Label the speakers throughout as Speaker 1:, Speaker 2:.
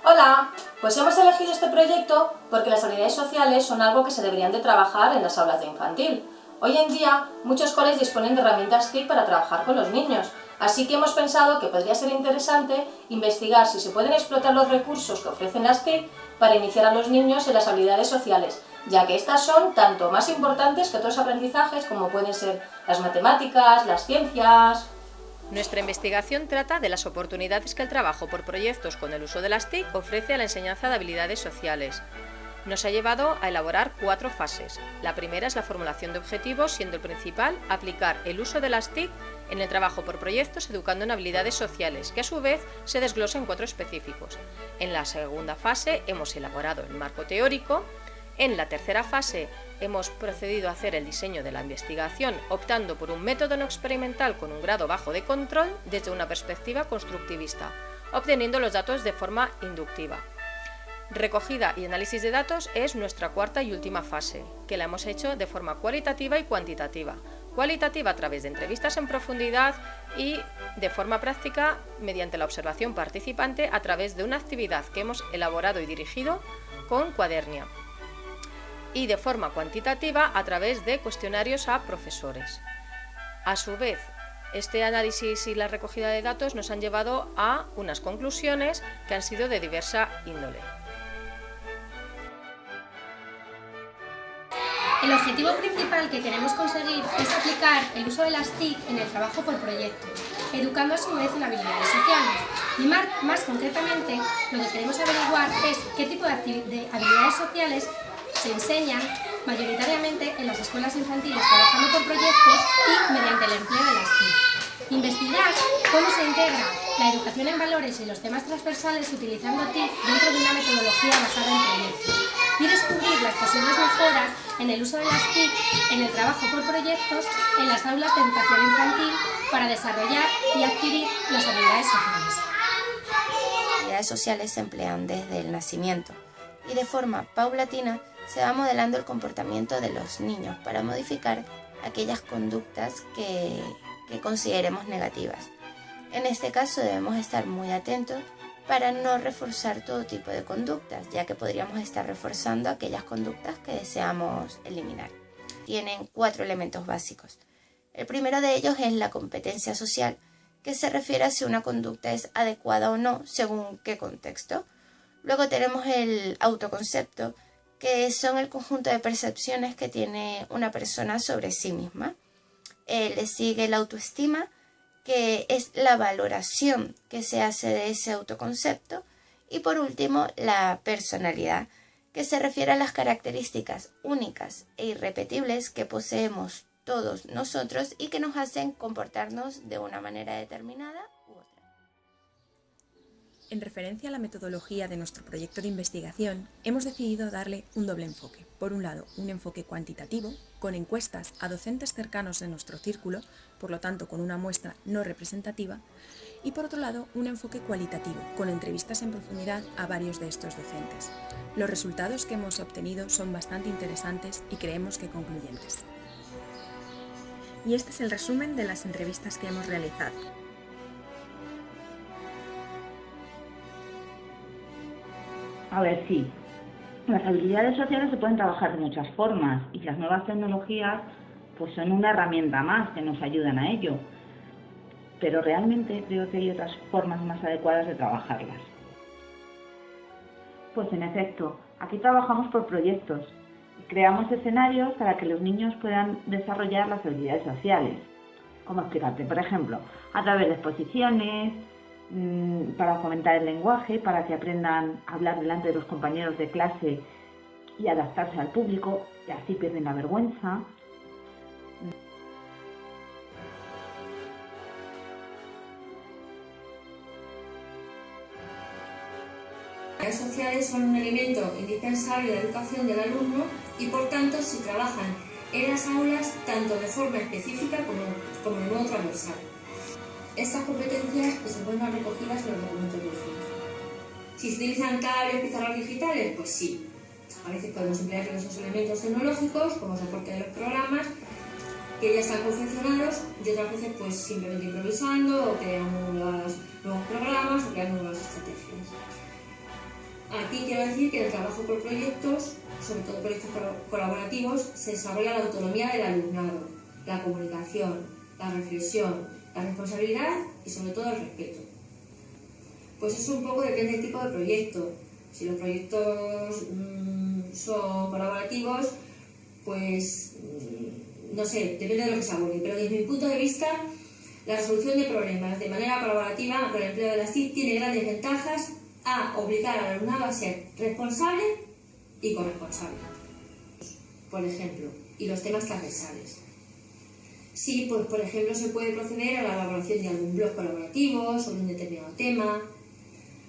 Speaker 1: Hola, pues hemos elegido este proyecto porque las habilidades sociales son algo que se deberían de trabajar en las aulas de infantil. Hoy en día, muchos coles disponen de herramientas TIC para trabajar con los niños, así que hemos pensado que podría ser interesante investigar si se pueden explotar los recursos que ofrecen las TIC para iniciar a los niños en las habilidades sociales, ya que estas son tanto más importantes que otros aprendizajes como pueden ser las matemáticas, las ciencias.
Speaker 2: Nuestra investigación trata de las oportunidades que el trabajo por proyectos con el uso de las TIC ofrece a la enseñanza de habilidades sociales. Nos ha llevado a elaborar 4 fases. La primera es la formulación de objetivos, siendo el principal aplicar el uso de las TIC en el trabajo por proyectos educando en habilidades sociales, que a su vez se desglosa en 4 específicos. En la segunda fase hemos elaborado el marco teórico. En la tercera fase hemos procedido a hacer el diseño de la investigación optando por un método no experimental con un grado bajo de control desde una perspectiva constructivista, obteniendo los datos de forma inductiva. Recogida y análisis de datos es nuestra cuarta y última fase, que la hemos hecho de forma cualitativa y cuantitativa. Cualitativa a través de entrevistas en profundidad y de forma práctica mediante la observación participante a través de una actividad que hemos elaborado y dirigido con Cuadernia. Y de forma cuantitativa a través de cuestionarios a profesores. A su vez, este análisis y la recogida de datos nos han llevado a unas conclusiones que han sido de diversa índole.
Speaker 3: El objetivo principal que queremos conseguir es aplicar el uso de las TIC en el trabajo por proyectos, educando a su vez en habilidades sociales. Y más concretamente, lo que queremos averiguar es qué tipo de habilidades sociales se enseñan mayoritariamente en las escuelas infantiles trabajando por proyectos y mediante el empleo de las TIC. Investigar cómo se integra la educación en valores y los temas transversales utilizando TIC dentro de una metodología basada en proyectos. Y descubrir las posibles mejoras en el uso de las TIC en el trabajo por proyectos en las aulas de educación infantil para desarrollar y adquirir las habilidades sociales.
Speaker 4: Las habilidades sociales se emplean desde el nacimiento y de forma paulatina se va modelando el comportamiento de los niños para modificar aquellas conductas que consideremos negativas. En este caso debemos estar muy atentos para no reforzar todo tipo de conductas, ya que podríamos estar reforzando aquellas conductas que deseamos eliminar. Tienen 4 elementos básicos. El primero de ellos es la competencia social, que se refiere a si una conducta es adecuada o no según qué contexto. Luego tenemos el autoconcepto, que son el conjunto de percepciones que tiene una persona sobre sí misma. Le sigue la autoestima, que es la valoración que se hace de ese autoconcepto. Y por último, la personalidad, que se refiere a las características únicas e irrepetibles que poseemos todos nosotros y que nos hacen comportarnos de una manera determinada u otra.
Speaker 5: En referencia a la metodología de nuestro proyecto de investigación, hemos decidido darle un doble enfoque. Por un lado, un enfoque cuantitativo, con encuestas a docentes cercanos de nuestro círculo, por lo tanto con una muestra no representativa, y por otro lado, un enfoque cualitativo, con entrevistas en profundidad a varios de estos docentes. Los resultados que hemos obtenido son bastante interesantes y creemos que concluyentes. Y este es el resumen de las entrevistas que hemos realizado.
Speaker 6: A ver, sí. Las habilidades sociales se pueden trabajar de muchas formas y las nuevas tecnologías pues son una herramienta más que nos ayudan a ello. Pero realmente creo que hay otras formas más adecuadas de trabajarlas. Pues en efecto, aquí trabajamos por proyectos y creamos escenarios para que los niños puedan desarrollar las habilidades sociales. ¿Cómo explicarte? Por ejemplo, a través de exposiciones, para fomentar el lenguaje, para que aprendan a hablar delante de los compañeros de clase y adaptarse al público, y así pierden la vergüenza.
Speaker 7: Las habilidades sociales son un elemento indispensable de la educación del alumno y por tanto se trabajan en las aulas tanto de forma específica como de modo transversal. Estas competencias se encuentran recogidas en los documentos de uso. Si se utilizan cables, pizarras digitales, pues sí. A veces podemos emplear esos elementos tecnológicos como soporte de los programas que ya están confeccionados y otras veces pues simplemente improvisando o creando nuevos programas o creando nuevas estrategias. Aquí quiero decir que en el trabajo por proyectos, sobre todo proyectos colaborativos, se desarrolla la autonomía del alumnado, la comunicación, la reflexión, la responsabilidad y sobre todo el respeto. Pues eso un poco depende del tipo de proyecto. Si los proyectos son colaborativos, pues no sé, depende de lo que se aborde, pero desde mi punto de vista, la resolución de problemas de manera colaborativa con el empleo de las TIC tiene grandes ventajas a obligar al alumnado a ser responsable y corresponsable. Por ejemplo, y los temas transversales. Sí, pues por ejemplo se puede proceder a la elaboración de algún blog colaborativo sobre un determinado tema,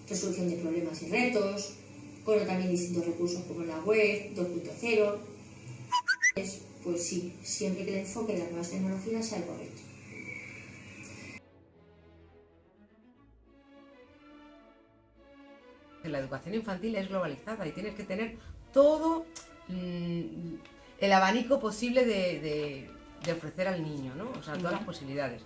Speaker 7: resolución de problemas y retos, bueno, también distintos recursos como la web 2.0. Pues sí, siempre que el enfoque de las nuevas tecnologías sea el correcto.
Speaker 8: La educación infantil es globalizada y tienes que tener todo el abanico posible de ofrecer al niño, ¿no? O sea, todas las posibilidades.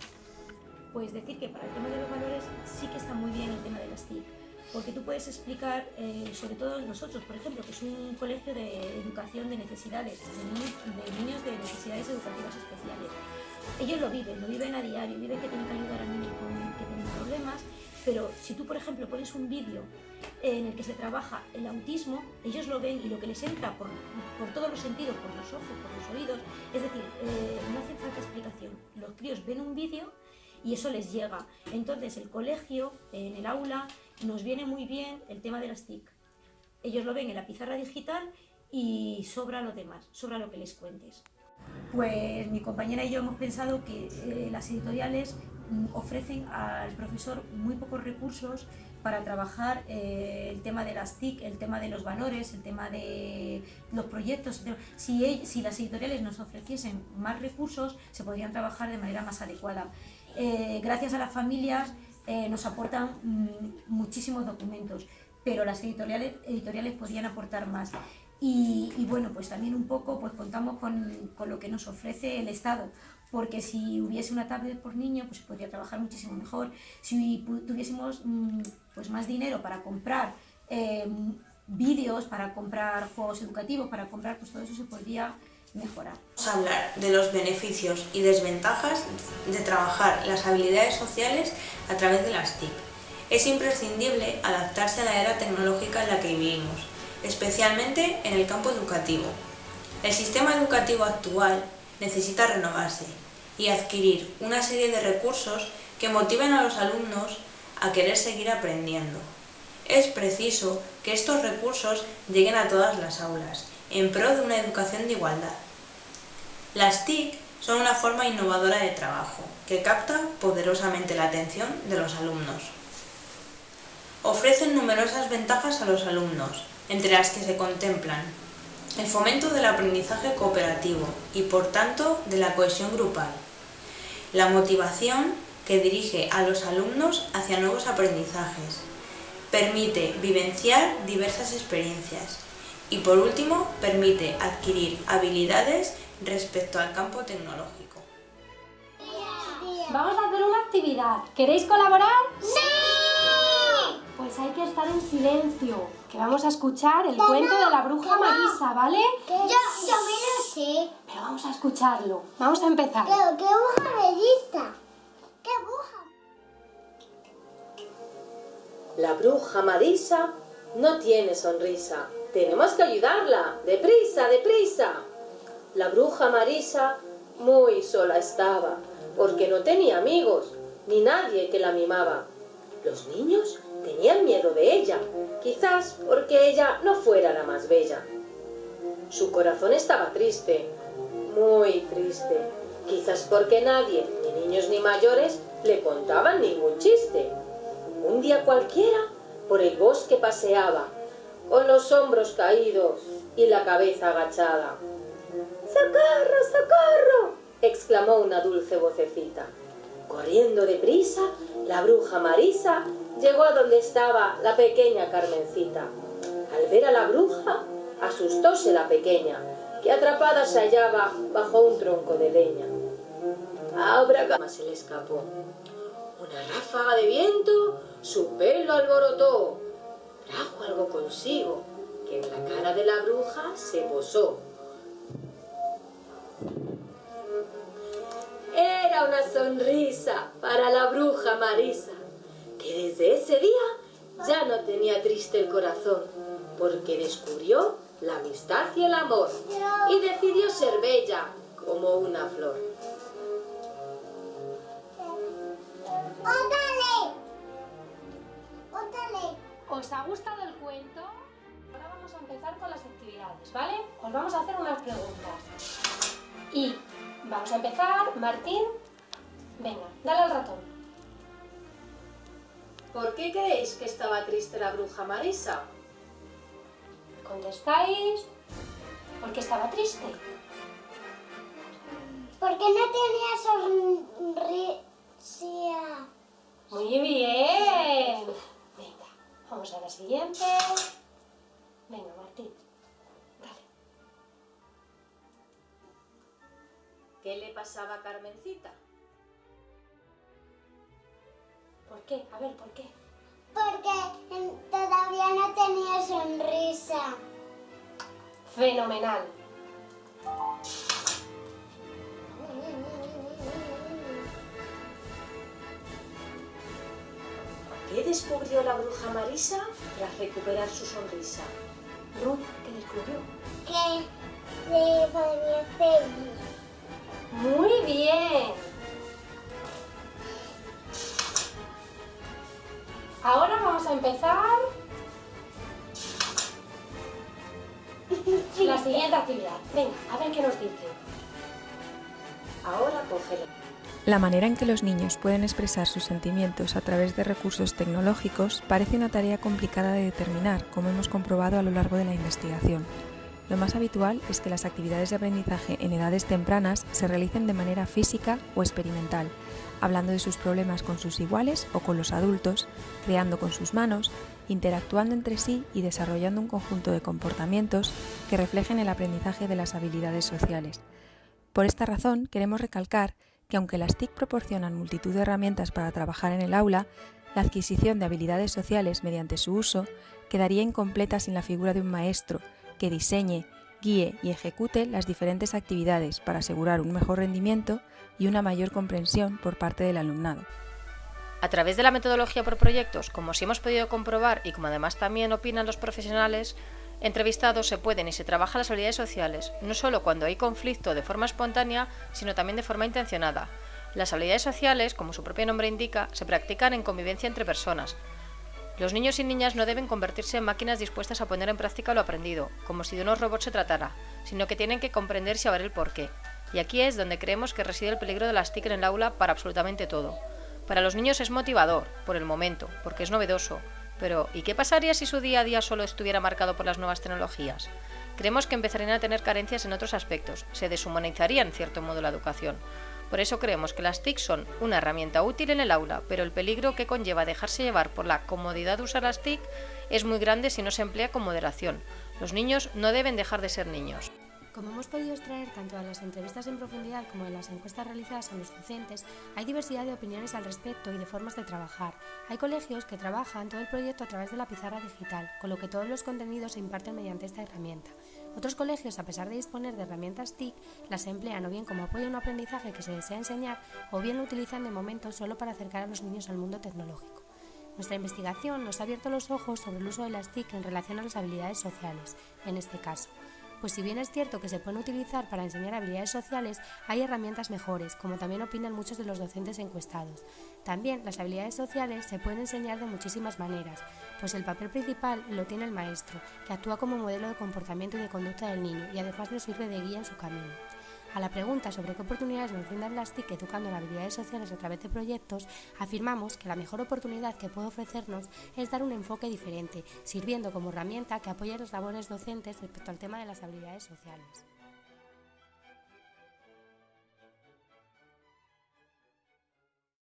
Speaker 9: Pues decir que para el tema de los valores sí que está muy bien el tema de las TIC, porque tú puedes explicar, sobre todo nosotros, por ejemplo, que es un colegio de educación de necesidades, de niños de necesidades educativas especiales. Ellos lo viven a diario, viven que tienen que ayudar a niños que tienen problemas, pero si tú, por ejemplo, pones un vídeo en el que se trabaja el autismo, ellos lo ven y lo que les entra por todos los sentidos, por los ojos, por los oídos, es decir, no hace falta explicación. Los críos ven un vídeo y eso les llega. Entonces el colegio, en el aula, nos viene muy bien el tema de las TIC. Ellos lo ven en la pizarra digital y sobra lo demás, sobra lo que les cuentes. Pues mi compañera y yo hemos pensado que las editoriales ofrecen al profesor muy pocos recursos para trabajar el tema de las TIC, el tema de los valores, el tema de los proyectos. Si las editoriales nos ofreciesen más recursos, se podrían trabajar de manera más adecuada. Gracias a las familias nos aportan muchísimos documentos, pero las editoriales podrían aportar más. Y bueno, pues también un poco pues contamos con lo que nos ofrece el Estado, porque si hubiese una tablet por niño, pues se podría trabajar muchísimo mejor. Si tuviésemos pues más dinero para comprar vídeos, para comprar juegos educativos, para comprar, pues todo eso se podría mejorar.
Speaker 10: Vamos a hablar de los beneficios y desventajas de trabajar las habilidades sociales a través de las TIC. Es imprescindible adaptarse a la era tecnológica en la que vivimos, especialmente en el campo educativo. El sistema educativo actual necesita renovarse y adquirir una serie de recursos que motiven a los alumnos a querer seguir aprendiendo. Es preciso que estos recursos lleguen a todas las aulas, en pro de una educación de igualdad. Las TIC son una forma innovadora de trabajo que capta poderosamente la atención de los alumnos. Ofrecen numerosas ventajas a los alumnos, entre las que se contemplan el fomento del aprendizaje cooperativo y, por tanto, de la cohesión grupal, la motivación que dirige a los alumnos hacia nuevos aprendizajes, permite vivenciar diversas experiencias y, por último, permite adquirir habilidades respecto al campo tecnológico.
Speaker 11: Vamos a hacer una actividad. ¿Queréis colaborar? ¡Sí! Pues hay que estar en silencio, que vamos a escuchar el cuento de la bruja Marisa, ¿vale?
Speaker 12: Yo me lo sé.
Speaker 11: Pero vamos a escucharlo. Vamos a empezar.
Speaker 12: Pero ¿qué bruja Marisa? ¿Qué bruja?
Speaker 13: La bruja Marisa no tiene sonrisa. Tenemos que ayudarla. ¡Deprisa, deprisa! La bruja Marisa muy sola estaba, porque no tenía amigos, ni nadie que la mimaba. Los niños tenían miedo de ella, quizás porque ella no fuera la más bella. Su corazón estaba triste, muy triste, quizás porque nadie, ni niños ni mayores, le contaban ningún chiste. Un día cualquiera, por el bosque paseaba, con los hombros caídos y la cabeza agachada. ¡Socorro, socorro!, exclamó una dulce vocecita. Corriendo deprisa, la bruja Marisa llegó a donde estaba la pequeña Carmencita. Al ver a la bruja, asustóse la pequeña, que atrapada se hallaba bajo un tronco de leña. Abracadabra se le escapó. Una ráfaga de viento su pelo alborotó. trajo algo consigo, que en la cara de la bruja se posó. Era una sonrisa para la bruja Marisa, que desde ese día ya no tenía triste el corazón, porque descubrió la amistad y el amor, y decidió ser bella como una flor.
Speaker 11: ¿Os ha gustado el cuento? Ahora vamos a empezar con las actividades, ¿vale? Os vamos a hacer unas preguntas. Y vamos a empezar, Martín, venga, dale al ratón.
Speaker 13: ¿Por qué creéis que estaba triste la bruja Marisa?
Speaker 11: ¿Contestáis? ¿Por qué estaba triste?
Speaker 12: Porque no tenía sonrisa.
Speaker 11: Muy bien. Venga, vamos a la siguiente. Venga, Martín, dale.
Speaker 13: ¿Qué le pasaba a Carmencita?
Speaker 11: ¿Por qué? A ver, ¿por qué?
Speaker 12: Porque todavía no tenía sonrisa.
Speaker 11: Fenomenal.
Speaker 13: ¿Qué descubrió la bruja Marisa tras recuperar su sonrisa?
Speaker 11: Ruth, ¿qué descubrió?
Speaker 12: Que se podía feliz.
Speaker 11: Muy bien. Ahora vamos a empezar la siguiente actividad. Venga, a ver qué nos dice.
Speaker 13: Ahora cógelo.
Speaker 5: La manera en que los niños pueden expresar sus sentimientos a través de recursos tecnológicos parece una tarea complicada de determinar, como hemos comprobado a lo largo de la investigación. Lo más habitual es que las actividades de aprendizaje en edades tempranas se realicen de manera física o experimental, hablando de sus problemas con sus iguales o con los adultos, creando con sus manos, interactuando entre sí y desarrollando un conjunto de comportamientos que reflejen el aprendizaje de las habilidades sociales. Por esta razón, queremos recalcar que aunque las TIC proporcionan multitud de herramientas para trabajar en el aula, la adquisición de habilidades sociales mediante su uso quedaría incompleta sin la figura de un maestro que diseñe, guíe y ejecute las diferentes actividades para asegurar un mejor rendimiento y una mayor comprensión por parte del alumnado.
Speaker 2: A través de la metodología por proyectos, como sí hemos podido comprobar y como además también opinan los profesionales entrevistados, se pueden y se trabajan las habilidades sociales, no solo cuando hay conflicto de forma espontánea, sino también de forma intencionada. Las habilidades sociales, como su propio nombre indica, se practican en convivencia entre personas. Los niños y niñas no deben convertirse en máquinas dispuestas a poner en práctica lo aprendido, como si de unos robots se tratara, sino que tienen que comprender y saber el porqué. Y aquí es donde creemos que reside el peligro de las TIC en el aula para absolutamente todo. Para los niños es motivador, por el momento, porque es novedoso. Pero, ¿y qué pasaría si su día a día solo estuviera marcado por las nuevas tecnologías? Creemos que empezarían a tener carencias en otros aspectos, se deshumanizaría en cierto modo la educación. Por eso creemos que las TIC son una herramienta útil en el aula, pero el peligro que conlleva dejarse llevar por la comodidad de usar las TIC es muy grande si no se emplea con moderación. Los niños no deben dejar de ser niños.
Speaker 3: Como hemos podido extraer tanto de las entrevistas en profundidad como de las encuestas realizadas a los docentes, hay diversidad de opiniones al respecto y de formas de trabajar. Hay colegios que trabajan todo el proyecto a través de la pizarra digital, con lo que todos los contenidos se imparten mediante esta herramienta. Otros colegios, a pesar de disponer de herramientas TIC, las emplean o bien como apoyo a un aprendizaje que se desea enseñar, o bien lo utilizan de momento solo para acercar a los niños al mundo tecnológico. Nuestra investigación nos ha abierto los ojos sobre el uso de las TIC en relación a las habilidades sociales, en este caso. Pues si bien es cierto que se pueden utilizar para enseñar habilidades sociales, hay herramientas mejores, como también opinan muchos de los docentes encuestados. También las habilidades sociales se pueden enseñar de muchísimas maneras, pues el papel principal lo tiene el maestro, que actúa como modelo de comportamiento y de conducta del niño y además le sirve de guía en su camino. A la pregunta sobre qué oportunidades nos brindan las TIC educando en habilidades sociales a través de proyectos, afirmamos que la mejor oportunidad que puede ofrecernos es dar un enfoque diferente, sirviendo como herramienta que apoye las labores docentes respecto al tema de las habilidades sociales.